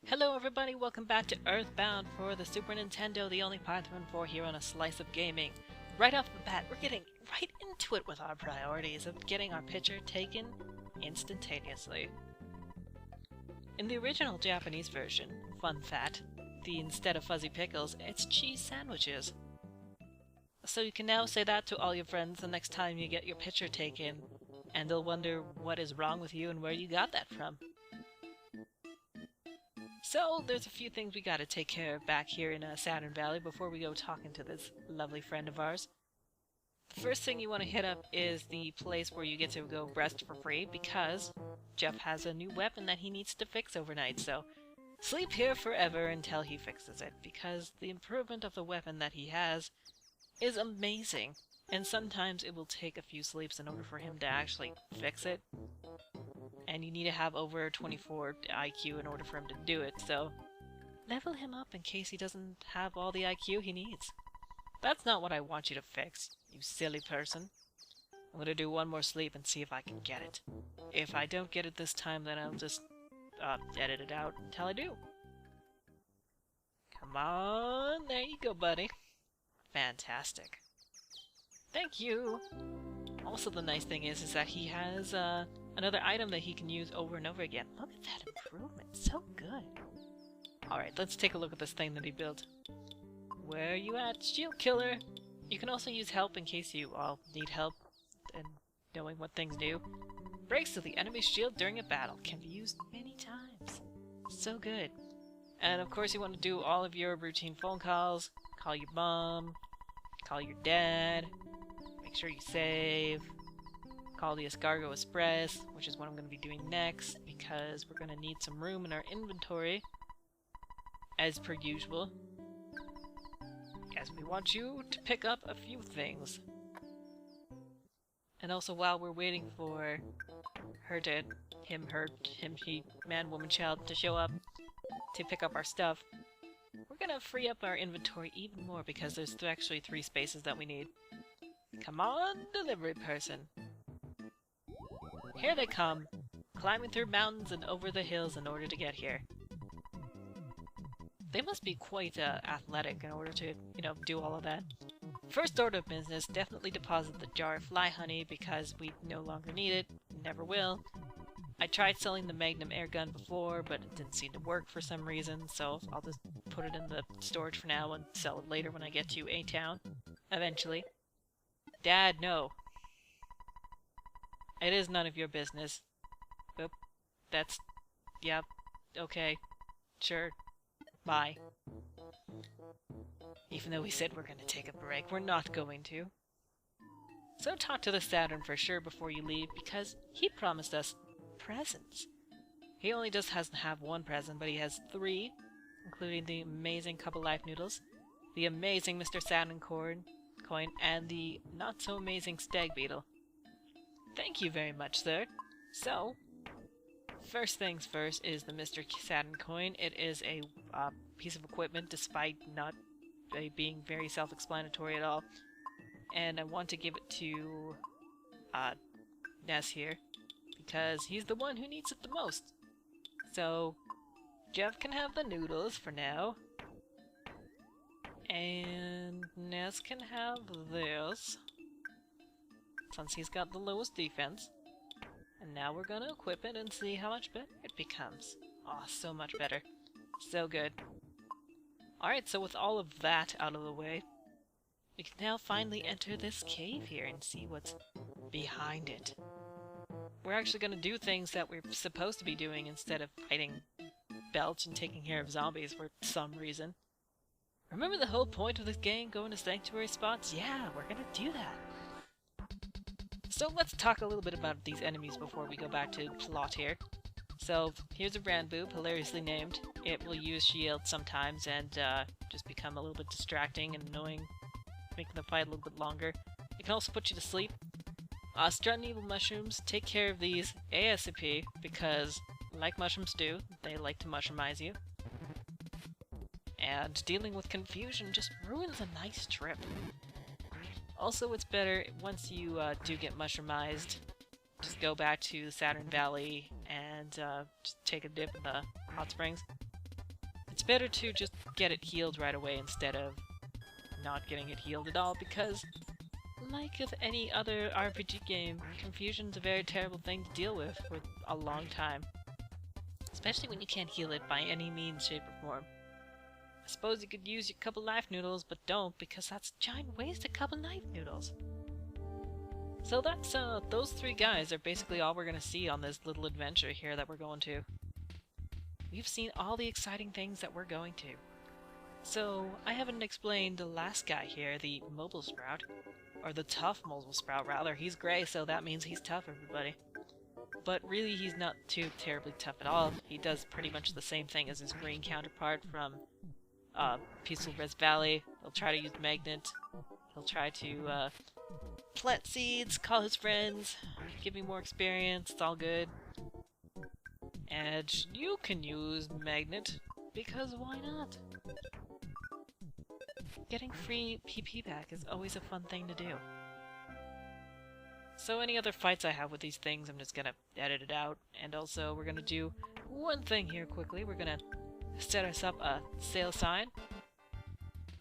Hello everybody, welcome back to EarthBound for the Super Nintendo, the only Python 4 here on a slice of gaming. Right off the bat, we're getting right into it with our priorities of getting our picture taken instantaneously. In the original Japanese version, fun fact, instead of fuzzy pickles, it's cheese sandwiches. So you can now say that to all your friends the next time you get your picture taken, and they'll wonder what is wrong with you and where you got that from. So, there's a few things we gotta take care of back here in Saturn Valley before we go talking to this lovely friend of ours. The first thing you want to hit up is the place where you get to go rest for free, because Jeff has a new weapon that he needs to fix overnight, so sleep here forever until he fixes it, because the improvement of the weapon that he has is amazing, and sometimes it will take a few sleeps in order for him to actually fix it. And you need to have over 24 IQ in order for him to do it, so level him up in case he doesn't have all the IQ he needs. That's not what I want you to fix, you silly person. I'm gonna do one more sleep and see if I can get it. If I don't get it this time, then I'll just edit it out until I do. Come on, there you go, buddy. Fantastic. Thank you! Also, the nice thing is that he has another item that he can use over and over again. Look at that improvement, so good. Alright, let's take a look at this thing that he built. Where are you at, shield killer? You can also use help in case you all need help in knowing what things do. Breaks to the enemy's shield during a battle. Can be used many times. So good. And of course you want to do all of your routine phone calls. Call your mom. Call your dad. Make sure you save. Call the Escargot Express, which is what I'm going to be doing next, because we're going to need some room in our inventory, as per usual. Yes, we want you to pick up a few things. And also, while we're waiting for her to, him, she, man, woman, child, to show up to pick up our stuff, we're going to free up our inventory even more, because there's actually 3 spaces that we need. Come on, delivery person. Here they come, climbing through mountains and over the hills in order to get here. They must be quite athletic in order to, do all of that. First order of business, definitely deposit the jar of fly honey because we no longer need it, never will. I tried selling the Magnum air gun before, but it didn't seem to work for some reason, so I'll just put it in the storage for now and sell it later when I get to A-Town, eventually. Dad, no. It is none of your business. Oop, that's... yeah, okay. Sure. Bye. Even though we said we're gonna take a break, we're not going to. So talk to the Saturn for sure before you leave, because he promised us presents. He only just doesn't have 1 present, but he has 3, including the amazing Couple Life Noodles, the amazing Mr. Saturn coin, and the not-so-amazing Stag Beetle. Thank you very much, sir. So, first things first is the Mr. Saturn coin. It is a piece of equipment, despite not being very self-explanatory at all. And I want to give it to Ness here, because he's the one who needs it the most. So, Jeff can have the noodles for now. And Ness can have this, since he's got the lowest defense. And now we're gonna equip it and see how much better it becomes. Aw, so much better. So good. Alright, so with all of that out of the way, we can now finally enter this cave here and see what's behind it. We're actually gonna do things that we're supposed to be doing instead of fighting Belch and taking care of zombies for some reason. Remember the whole point of this game, going to sanctuary spots? Yeah, we're gonna do that. So let's talk a little bit about these enemies before we go back to plot here. So here's a Brandboob, hilariously named. It will use shields sometimes and just become a little bit distracting and annoying, making the fight a little bit longer. It can also put you to sleep. Strut and Evil Mushrooms, take care of these ASAP, because like mushrooms do, they like to mushroomize you. And dealing with confusion just ruins a nice trip. Also, it's better, once you do get mushroomised, just go back to Saturn Valley and just take a dip in the hot springs. It's better to just get it healed right away instead of not getting it healed at all, because like with any other RPG game, confusion's a very terrible thing to deal with for a long time. Especially when you can't heal it by any means, shape, or form. I suppose you could use your couple life noodles, but don't, because that's a giant waste of couple life noodles. So that's, those three guys are basically all we're gonna see on this little adventure here that we're going to. We've seen all the exciting things that we're going to. So, I haven't explained the last guy here, the Mobile Sprout. Or the tough Mobile Sprout, rather. He's grey, so that means he's tough, everybody. But really, he's not too terribly tough at all. He does pretty much the same thing as his green counterpart from Peaceful Rest Valley. He'll try to use Magnet. He'll try to plant seeds, call his friends, give me more experience, it's all good. And you can use Magnet, because why not? Getting free PP back is always a fun thing to do. So any other fights I have with these things, I'm just gonna edit it out. And also, we're gonna do one thing here quickly. We're gonna set us up a sale sign.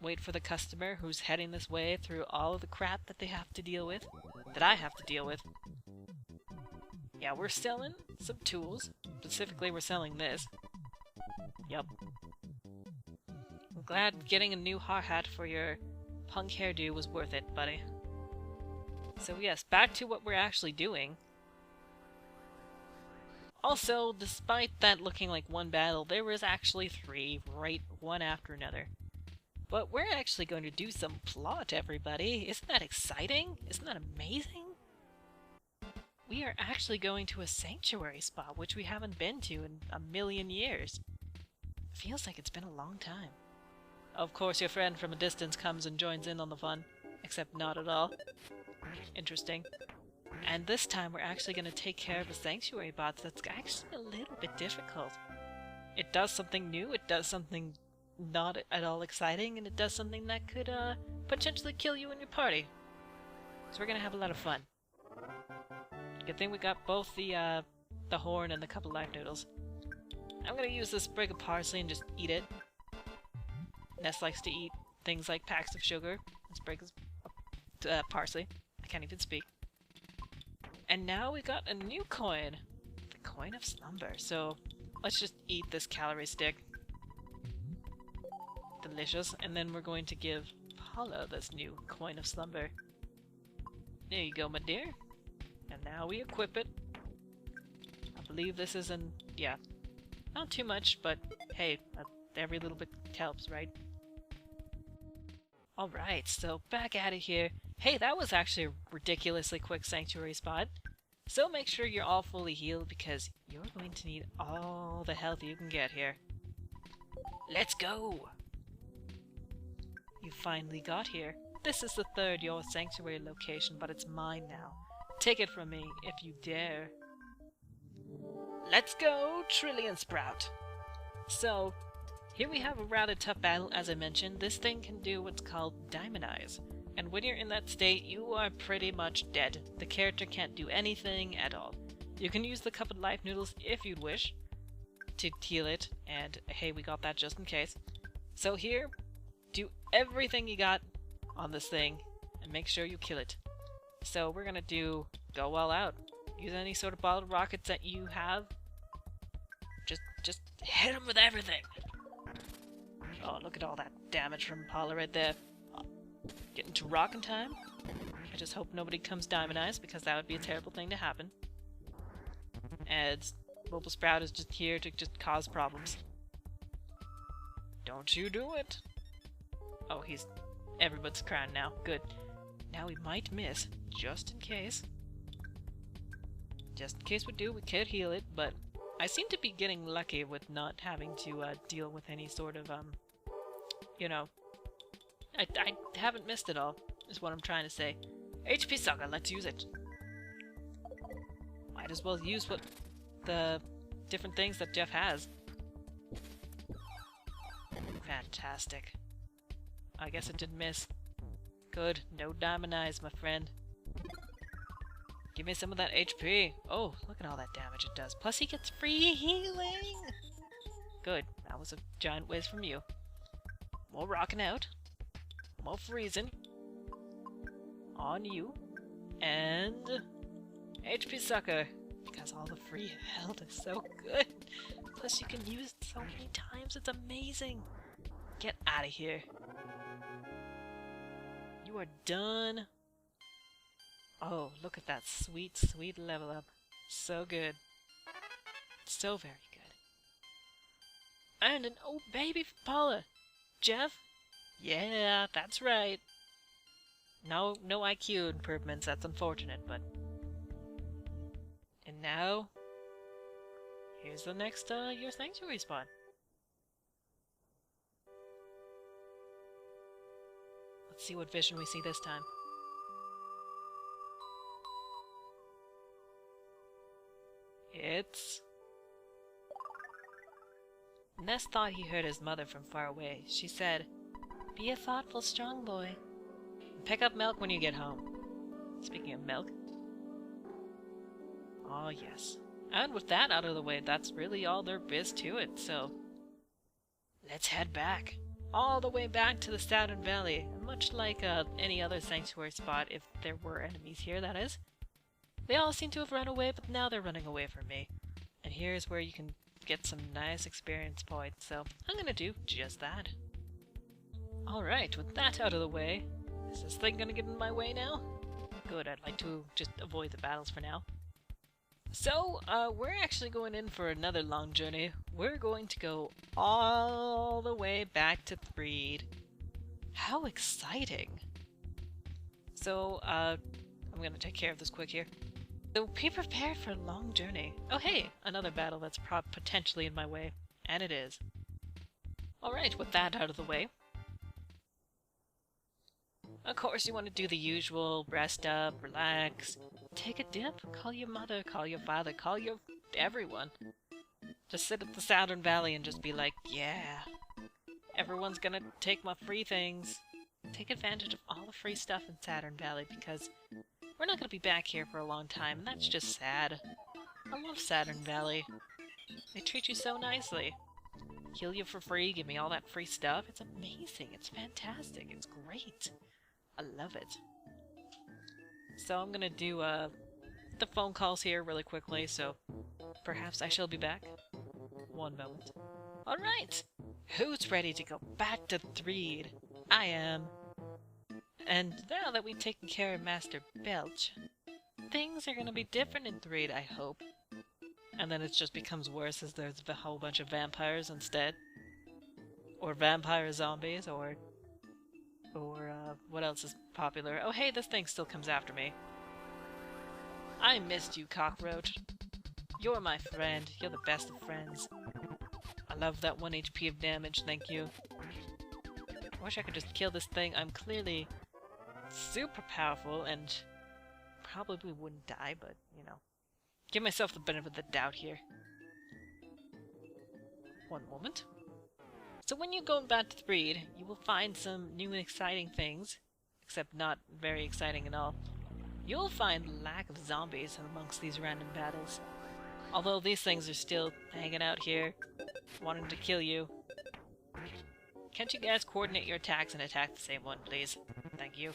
Wait for the customer who's heading this way through all of the crap that they have to deal with. That I have to deal with. Yeah, we're selling some tools. Specifically, we're selling this. Yup. I'm glad getting a new hard hat for your punk hairdo was worth it, buddy. So yes, back to what we're actually doing. Also, despite that looking like one battle, there was actually three, right one after another. But we're actually going to do some plot, everybody. Isn't that exciting? Isn't that amazing? We are actually going to a sanctuary spot, which we haven't been to in a million years. Feels like it's been a long time. Of course, your friend from a distance comes and joins in on the fun. Except not at all. Interesting. And this time we're actually going to take care of a sanctuary boss that's actually a little bit difficult. It does something new, it does something not at all exciting, and it does something that could potentially kill you and your party. So we're going to have a lot of fun. Good thing we got both the horn and the couple life noodles. I'm going to use this sprig of parsley and just eat it. Ness likes to eat things like packs of sugar and sprigs of parsley. I can't even speak. And now we got a new coin. The coin of slumber. So let's just eat this calorie stick. Delicious. And then we're going to give Paula this new coin of slumber. There you go, my dear. And now we equip it. I believe this is yeah, not too much, but hey, every little bit helps, right? Alright, so back at it here. Hey, that was actually a ridiculously quick sanctuary spot. So make sure you're all fully healed, because you're going to need all the health you can get here. Let's go! You finally got here. This is the third your sanctuary location, but it's mine now. Take it from me, if you dare. Let's go, Trillion Sprout! So, here we have a rather tough battle, as I mentioned. This thing can do what's called Diamond Eyes. And when you're in that state, you are pretty much dead. The character can't do anything at all. You can use the cup of life noodles if you'd wish to heal it, and hey, we got that just in case. So here, do everything you got on this thing, and make sure you kill it. So we're gonna go all out. Use any sort of bottle rockets that you have. Just hit them with everything. Oh, look at all that damage from Paula right there. Getting to rockin' time. I just hope nobody comes Diamond Eyes, because that would be a terrible thing to happen. And Mobile Sprout is just here to just cause problems. Don't you do it! Oh, everybody's crying now. Good. Now we might miss, just in case. Just in case we do, we could heal it, but I seem to be getting lucky with not having to deal with any sort of, you know, I haven't missed it all, is what I'm trying to say. HP Saga, let's use it. Might as well use what the different things that Jeff has. Fantastic. I guess it didn't miss. Good, no Diamond Eyes, my friend. Give me some of that HP. Oh, look at all that damage it does. Plus he gets free healing! Good. That was a giant whiz from you. More rocking out. More freezing. On you. And... HP sucker. Because all the free health is so good. Plus you can use it so many times. It's amazing. Get out of here. You are done. Oh, look at that sweet, sweet level up. So good. So very good. And an old baby for Paula. Jeff? Yeah, that's right. No IQ improvements, that's unfortunate, but... And now... Here's the next, your sanctuary spot. Let's see what vision we see this time. It's... Ness thought he heard his mother from far away. She said, "Be a thoughtful, strong boy. Pick up milk when you get home." Speaking of milk. Oh yes. And with that out of the way, that's really all there is to it, so... Let's head back. All the way back to the Saturn Valley. Much like any other sanctuary spot, if there were enemies here, that is. They all seem to have run away, but now they're running away from me. And here's where you can get some nice experience points, so I'm gonna do just that. Alright, with that out of the way, is this thing gonna get in my way now? Good, I'd like to just avoid the battles for now. So, we're actually going in for another long journey. We're going to go all the way back to Threed. How exciting! So, I'm gonna take care of this quick here. So be prepared for a long journey. Oh hey, another battle that's potentially in my way. And it is. Alright, with that out of the way. Of course you want to do the usual, rest up, relax, take a dip, call your mother, call your father, call your everyone. Just sit at the Saturn Valley and just be like, yeah, everyone's gonna take my free things. Take advantage of all the free stuff in Saturn Valley because we're not going to be back here for a long time, and that's just sad. I love Saturn Valley. They treat you so nicely. Heal you for free, give me all that free stuff. It's amazing. It's fantastic. It's great. I love it. So I'm going to do the phone calls here really quickly, so perhaps I shall be back. One moment. Alright! Who's ready to go back to Threed? I am. And now that we've taken care of Master Belch, things are gonna be different in Threed, I hope. And then it just becomes worse as there's a whole bunch of vampires instead. Or vampire zombies, or what else is popular? Oh hey, this thing still comes after me. I missed you, cockroach. You're my friend. You're the best of friends. I love that 1 HP of damage, thank you. I wish I could just kill this thing. I'm clearly super powerful and probably wouldn't die, but, you know. Give myself the benefit of the doubt here. One moment. So when you go back to Threed, you will find some new and exciting things, except not very exciting at all. You'll find lack of zombies amongst these random battles. Although these things are still hanging out here, wanting to kill you. Can't you guys coordinate your attacks and attack the same one, please? Thank you.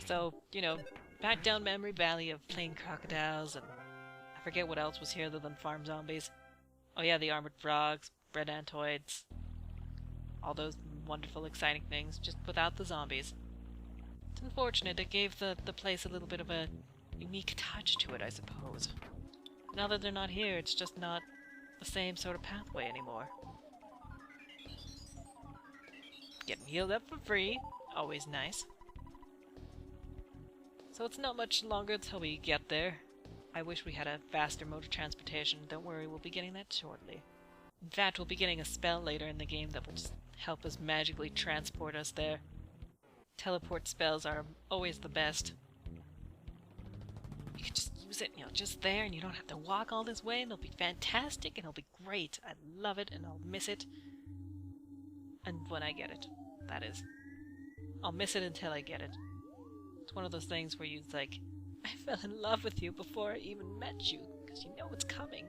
So, you know, back down memory valley of playing crocodiles, and I forget what else was here other than farm zombies. Oh yeah, the armored frogs, red antoids, all those wonderful, exciting things, just without the zombies. It's unfortunate, it gave the place a little bit of a unique touch to it, I suppose. Now that they're not here, it's just not the same sort of pathway anymore. Getting healed up for free, always nice. So it's not much longer until we get there. I wish we had a faster mode of transportation. Don't worry, we'll be getting that shortly. In fact, we'll be getting a spell later in the game that will just help us magically transport us there. Teleport spells are always the best. You can just use it, you know, just there, and you don't have to walk all this way, and it'll be fantastic, and it'll be great. I love it, and I'll miss it. And when I get it, that is. I'll miss it until I get it. It's one of those things where you're like, I fell in love with you before I even met you, because you know it's coming.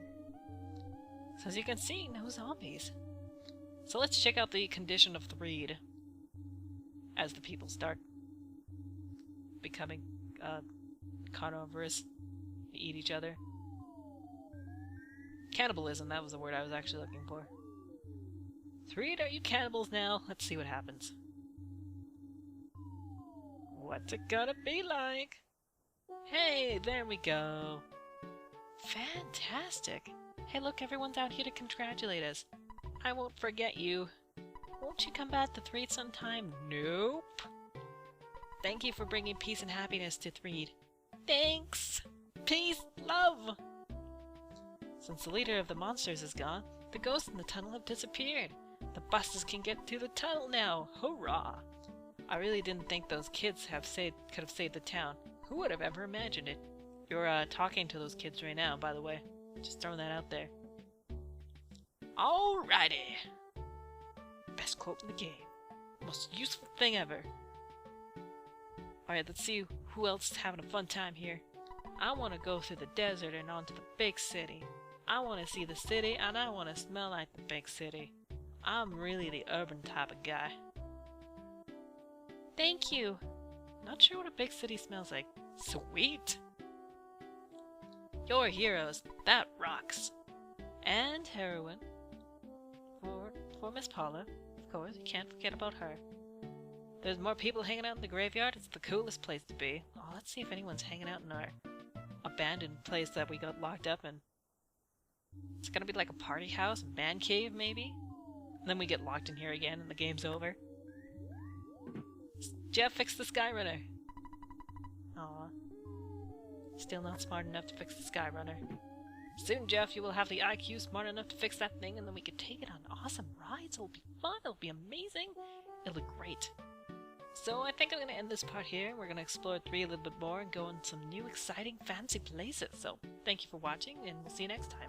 So as you can see, no zombies. So let's check out the condition of Threed as the people start becoming carnivorous. They eat each other. Cannibalism, that was the word I was actually looking for. Threed, are you cannibals now? Let's see what happens. What's it gonna be like? Hey, there we go. Fantastic. Hey, look, everyone's out here to congratulate us. I won't forget you. Won't you come back to Threed sometime? Nope. Thank you for bringing peace and happiness to Threed. Thanks. Peace, love. Since the leader of the monsters is gone, the ghosts in the tunnel have disappeared. The buses can get to the tunnel now. Hurrah! I really didn't think those kids could have saved the town. Who would have ever imagined it? You're talking to those kids right now, by the way. Just throwing that out there. Alrighty! Best quote in the game. Most useful thing ever. Alright, let's see who else is having a fun time here. I want to go through the desert and onto the big city. I want to see the city and I want to smell like the big city. I'm really the urban type of guy. Thank you! Not sure what a big city smells like. Sweet! Your heroes, that rocks! And heroine. For Miss Paula, of course, you can't forget about her. There's more people hanging out in the graveyard. It's the coolest place to be. Oh, let's see if anyone's hanging out in our abandoned place that we got locked up in. It's gonna be like a party house, a man cave maybe? And then we get locked in here again and the game's over. Jeff fixed the Skyrunner. Aw. Still not smart enough to fix the Skyrunner. Soon, Jeff, you will have the IQ smart enough to fix that thing and then we can take it on awesome rides. It'll be fun, it'll be amazing, it'll be great. So I think I'm going to end this part here. We're going to explore 3 a little bit more and go on some new exciting fancy places. So thank you for watching and we'll see you next time.